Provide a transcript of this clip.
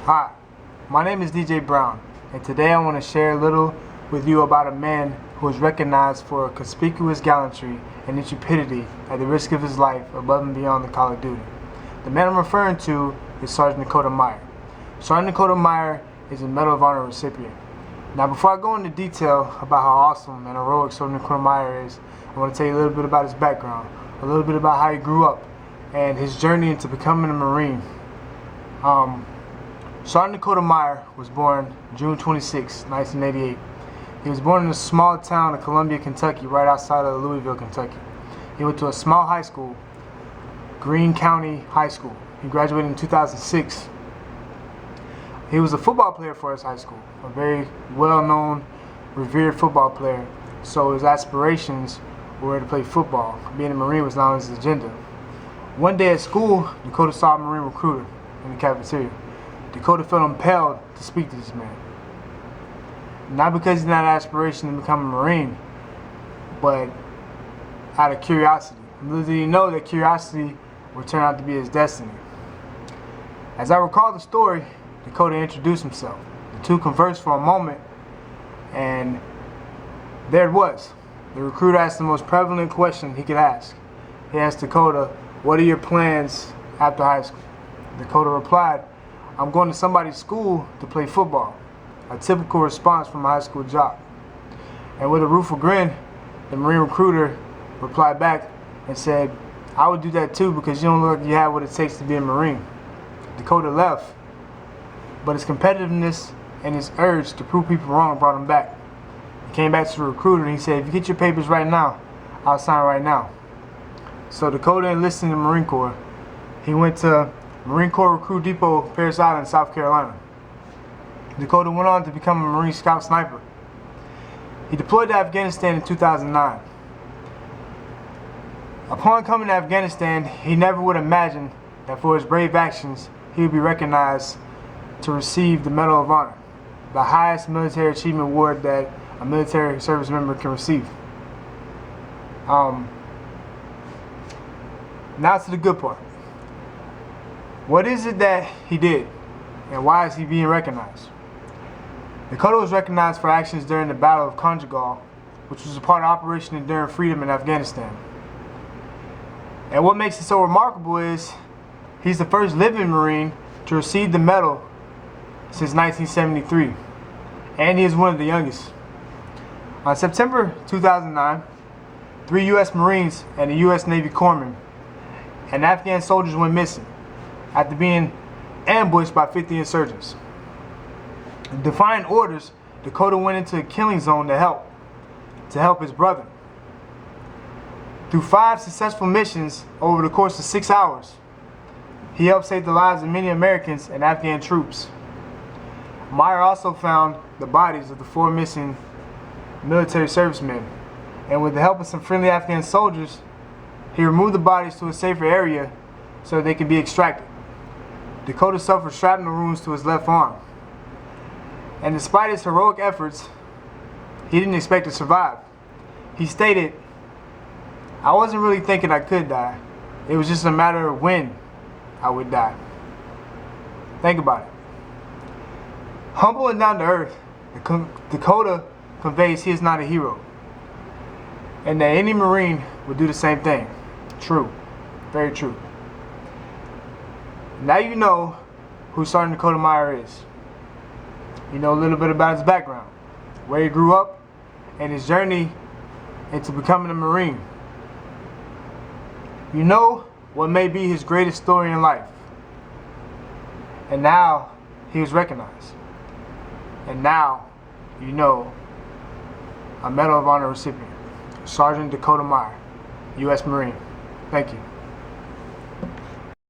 Hi, my name is DJ Brown, and today I want to share a little with you about a man who is recognized for conspicuous gallantry and intrepidity at the risk of his life above and beyond the call of duty. The man I'm referring to is Sergeant Dakota Meyer. Sergeant Dakota Meyer is a Medal of Honor recipient. Now, before I go into detail about how awesome and heroic Sergeant Dakota Meyer is, I want to tell you a little bit about his background, a little bit about how he grew up, and his journey into becoming a Marine. Sergeant Dakota Meyer was born June 26, 1988. He was born in a small town of Columbia, Kentucky, right outside of Louisville, Kentucky. He went to a small high school, Greene County High School. He graduated in 2006. He was a football player for his high school, a very well-known, revered football player. So his aspirations were to play football. Being a Marine was not on his agenda. One day at school, Dakota saw a Marine recruiter in the cafeteria. Dakota felt impelled to speak to this man. Not because he had an aspiration to become a Marine, but out of curiosity. Little did he know that curiosity would turn out to be his destiny. As I recall the story, Dakota introduced himself. The two conversed for a moment, and there it was. The recruiter asked the most prevalent question he could ask. He asked Dakota, "What are your plans after high school?" Dakota replied, "I'm going to somebody's school to play football." A typical response from a high school jock. And with a rueful grin, the Marine recruiter replied back and said, "I would do that too because you don't look like you have what it takes to be a Marine." Dakota left, but his competitiveness and his urge to prove people wrong brought him back. He came back to the recruiter and he said, "If you get your papers right now, I'll sign right now." So Dakota enlisted in the Marine Corps. He went to Marine Corps Recruit Depot, Parris Island, South Carolina. Dakota went on to become a Marine Scout Sniper. He deployed to Afghanistan in 2009. Upon coming to Afghanistan, he never would imagine that for his brave actions, he would be recognized to receive the Medal of Honor, the highest military achievement award that a military service member can receive. Now to the good part. What is it that he did, and why is he being recognized? Dakota was recognized for actions during the Battle of Conjugal, which was a part of Operation Enduring Freedom in Afghanistan. And what makes it so remarkable is he's the first living Marine to receive the medal since 1973, and he is one of the youngest. On September 2009, 3 U.S. Marines and a U.S. Navy corpsman and Afghan soldiers went missing after being ambushed by 50 insurgents. Defying orders, Dakota went into a killing zone to help his brother. Through 5 successful missions over the course of 6 hours, he helped save the lives of many Americans and Afghan troops. Meyer also found the bodies of the 4 missing military servicemen, and with the help of some friendly Afghan soldiers, he removed the bodies to a safer area so they could be extracted. Dakota suffered shrapnel wounds to his left arm, and despite his heroic efforts, he didn't expect to survive. He stated, "I wasn't really thinking I could die. It was just a matter of when I would die." Think about it. Humble and down to earth, Dakota conveys he is not a hero, and that any Marine would do the same thing. True. Very true. Now you know who Sergeant Dakota Meyer is. You know a little bit about his background, where he grew up, and his journey into becoming a Marine. You know what may be his greatest story in life. And now he was recognized. And now you know a Medal of Honor recipient, Sergeant Dakota Meyer, U.S. Marine. Thank you.